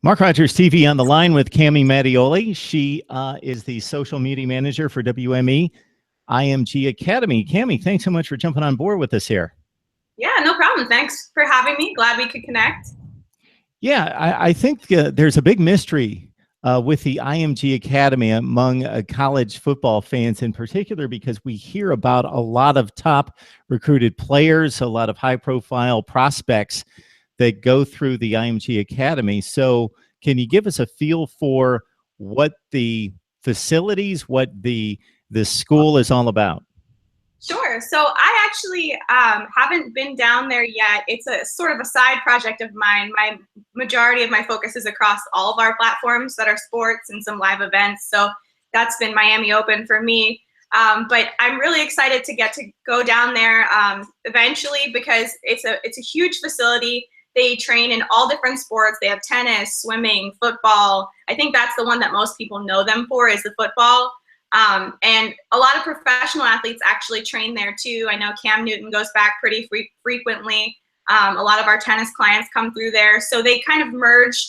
Mark Rogers TV on the line with Cami Mattioli. She is the social media manager for WME-IMG Academy. Cami, thanks so much for jumping on board with us here. Yeah, no problem. Thanks for having me. Glad we could connect. Yeah, I think there's a big mystery with the IMG Academy among college football fans in particular, because we hear about a lot of top recruited players, a lot of high-profile prospects that go through the IMG Academy. So can you give us a feel for what the facilities, what the school is all about? Sure. So I actually haven't been down there yet. It's a sort of a side project of mine. My majority of my focus is across all of our platforms that are sports and some live events. So that's been Miami Open for me. But I'm really excited to get to go down there eventually, because it's a huge facility. They train in all different sports. They have tennis, swimming, football. I think that's the one that most people know them for, is the football. And a lot of professional athletes actually train there too. I know Cam Newton goes back pretty frequently. A lot of our tennis clients come through there. So they kind of merge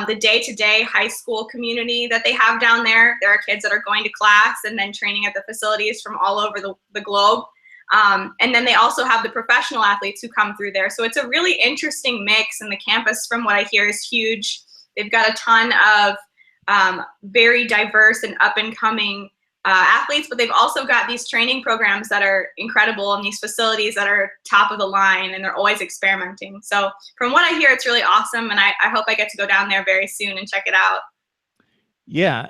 the day-to-day high school community that they have down there. There are kids that are going to class and then training at the facilities from all over the globe. And then they also have the professional athletes who come through there. So it's a really interesting mix, and the campus, from what I hear, is huge. They've got a ton of very diverse and up-and-coming athletes, but they've also got these training programs that are incredible, and these facilities that are top of the line, and they're always experimenting. So from what I hear, it's really awesome, and I hope I get to go down there very soon and check it out. Yeah,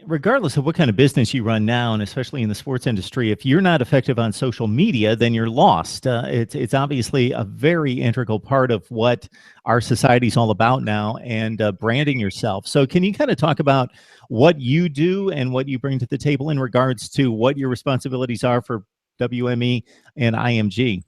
regardless of what kind of business you run now, and especially in the sports industry, if you're not effective on social media, then you're lost. It's obviously a very integral part of what our society is all about now, and branding yourself. So can you kind of talk about what you do and what you bring to the table in regards to what your responsibilities are for WME and IMG?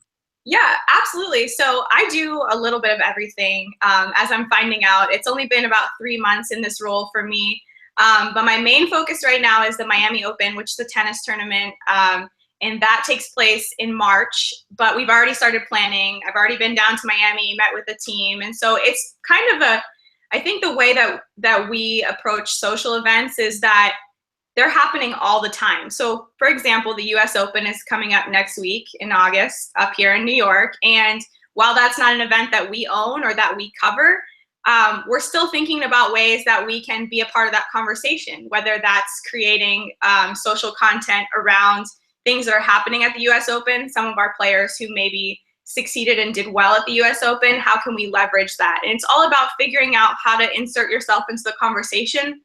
Yeah, absolutely. So I do a little bit of everything. As I'm finding out, it's only been about 3 months in this role for me. But my main focus right now is the Miami Open, which is the tennis tournament. And that takes place in March, but we've already started planning. I've already been down to Miami, met with the team. And so it's kind of I think the way that we approach social events is that they're happening all the time. So for example, the US Open is coming up next week in August up here in New York. And while that's not an event that we own or that we cover, we're still thinking about ways that we can be a part of that conversation, whether that's creating social content around things that are happening at the US Open, some of our players who maybe succeeded and did well at the US Open, how can we leverage that? And it's all about figuring out how to insert yourself into the conversation,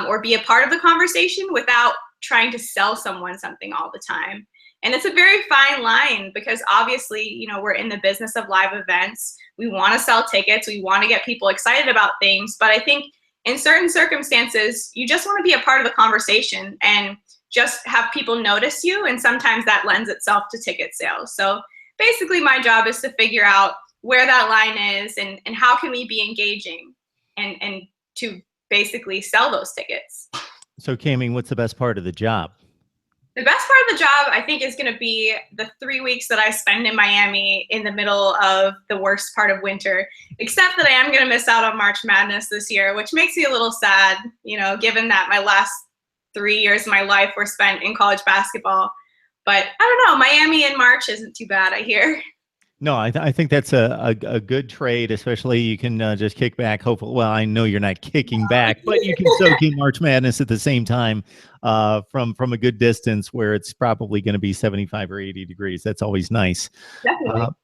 or be a part of the conversation without trying to sell someone something all the time. And it's a very fine line, because obviously, you know, we're in the business of live events. We want to sell tickets. We want to get people excited about things. But I think in certain circumstances, you just want to be a part of the conversation and just have people notice you. And sometimes that lends itself to ticket sales. So basically my job is to figure out where that line is, and how can we be engaging and to basically sell those tickets. So Cami, what's the best part of the job? The best part of the job, I think, is going to be the 3 weeks that I spend in Miami in the middle of the worst part of winter, except that I am going to miss out on March Madness this year, which makes me a little sad, you know, given that my last 3 years of my life were spent in college basketball. But I don't know, Miami in March isn't too bad, I hear. No, I think that's a good trade, especially you can just kick back. Hopefully, well, I know you're not kicking back, but you can soak in March Madness at the same time from a good distance, where it's probably going to be 75 or 80 degrees. That's always nice. Definitely.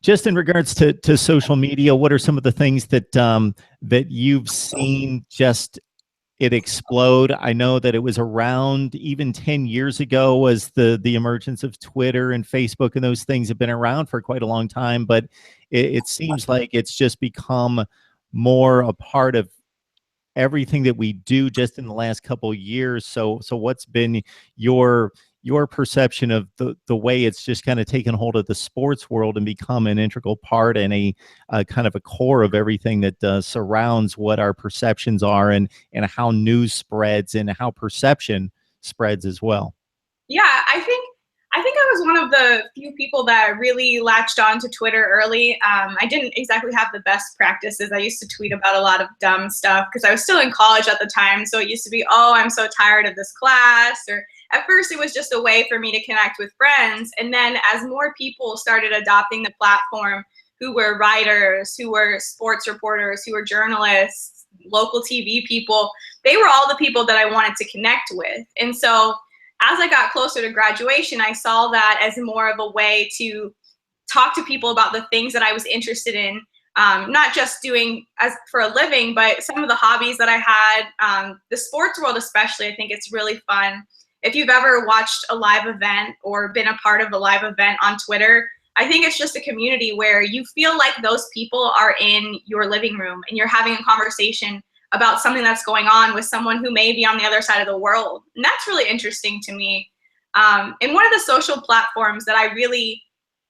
Just in regards to social media, what are some of the things that that you've seen just it explode? I know that it was around even 10 years ago was the emergence of Twitter and Facebook, and those things have been around for quite a long time, but it seems like it's just become more a part of everything that we do just in the last couple of years. So what's been your perception of the way it's just kind of taken hold of the sports world and become an integral part and a kind of a core of everything that surrounds what our perceptions are, and how news spreads and how perception spreads as well? Yeah, I think I think I was one of the few people that really latched on to Twitter early. I didn't exactly have the best practices. I used to tweet about a lot of dumb stuff because I was still in college at the time. So it used to be, oh, I'm so tired of this class. Or at first it was just a way for me to connect with friends. And then as more people started adopting the platform, who were writers, who were sports reporters, who were journalists, local TV people, they were all the people that I wanted to connect with. And so as I got closer to graduation, I saw that as more of a way to talk to people about the things that I was interested in, not just doing as for a living, but some of the hobbies that I had. The sports world especially, I think it's really fun. If you've ever watched a live event or been a part of a live event on Twitter, I think it's just a community where you feel like those people are in your living room and you're having a conversation about something that's going on with someone who may be on the other side of the world. And that's really interesting to me. And one of the social platforms that I really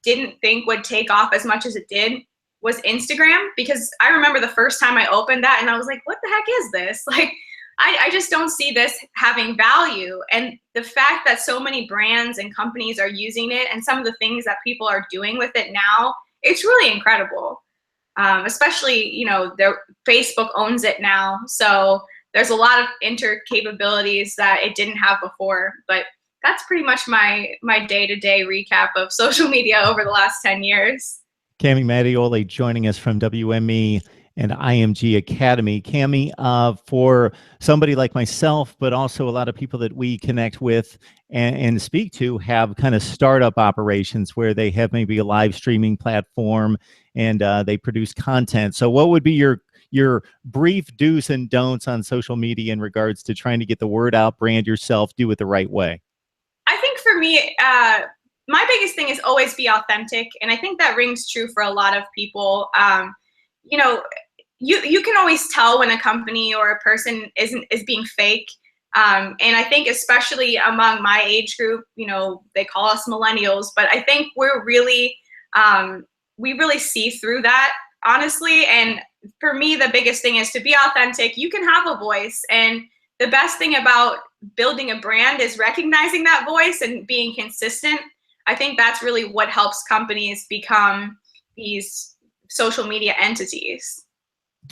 didn't think would take off as much as it did was Instagram, because I remember the first time I opened that and I was like, what the heck is this? Like, I just don't see this having value. And the fact that so many brands and companies are using it and some of the things that people are doing with it now, it's really incredible. Especially, you know, Facebook owns it now. So there's a lot of capabilities that it didn't have before. But that's pretty much my day-to-day recap of social media over the last 10 years. Cami Mattioli joining us from WME and IMG Academy. Cami, for somebody like myself, but also a lot of people that we connect with and speak to, have kind of startup operations where they have maybe a live streaming platform and they produce content. So what would be your brief do's and don'ts on social media in regards to trying to get the word out, brand yourself, do it the right way? I think for me, my biggest thing is always be authentic. And I think that rings true for a lot of people. You know, you can always tell when a company or a person is being fake. And I think especially among my age group, you know, they call us millennials, but I think we're really, we really see through that, honestly. And for me, the biggest thing is to be authentic. You can have a voice, and the best thing about building a brand is recognizing that voice and being consistent. I think that's really what helps companies become these social media entities.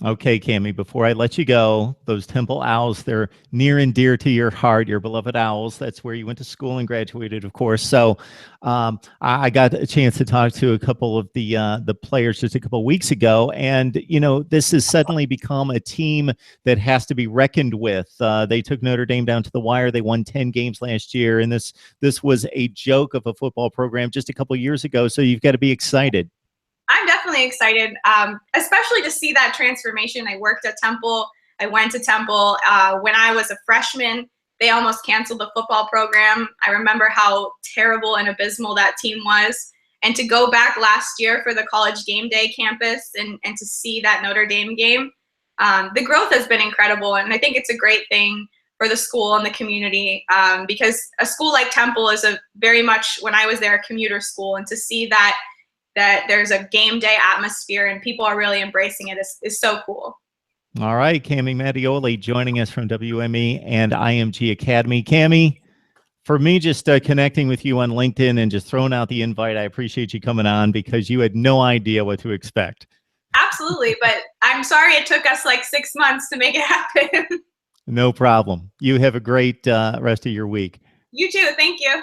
Okay, Cami, before I let you go, those Temple Owls, they're near and dear to your heart, your beloved Owls. That's where you went to school and graduated, of course. So I got a chance to talk to a couple of the players just a couple of weeks ago. And, you know, this has suddenly become a team that has to be reckoned with. They took Notre Dame down to the wire. They won 10 games last year. And this was a joke of a football program just a couple of years ago. So you've got to be excited. I'm definitely excited, especially to see that transformation. I worked at Temple. I went to Temple. When I was a freshman, they almost canceled the football program. I remember how terrible and abysmal that team was. And to go back last year for the College Game Day campus and to see that Notre Dame game, the growth has been incredible. And I think it's a great thing for the school and the community, because a school like Temple is a very much, when I was there, a commuter school. And to see that there's a game day atmosphere and people are really embracing it is so cool. All right, Cami Mattioli joining us from WME and IMG Academy. Cami, for me, just connecting with you on LinkedIn and just throwing out the invite, I appreciate you coming on because you had no idea what to expect. Absolutely, but I'm sorry it took us like 6 months to make it happen. No problem. You have a great rest of your week. You too. Thank you.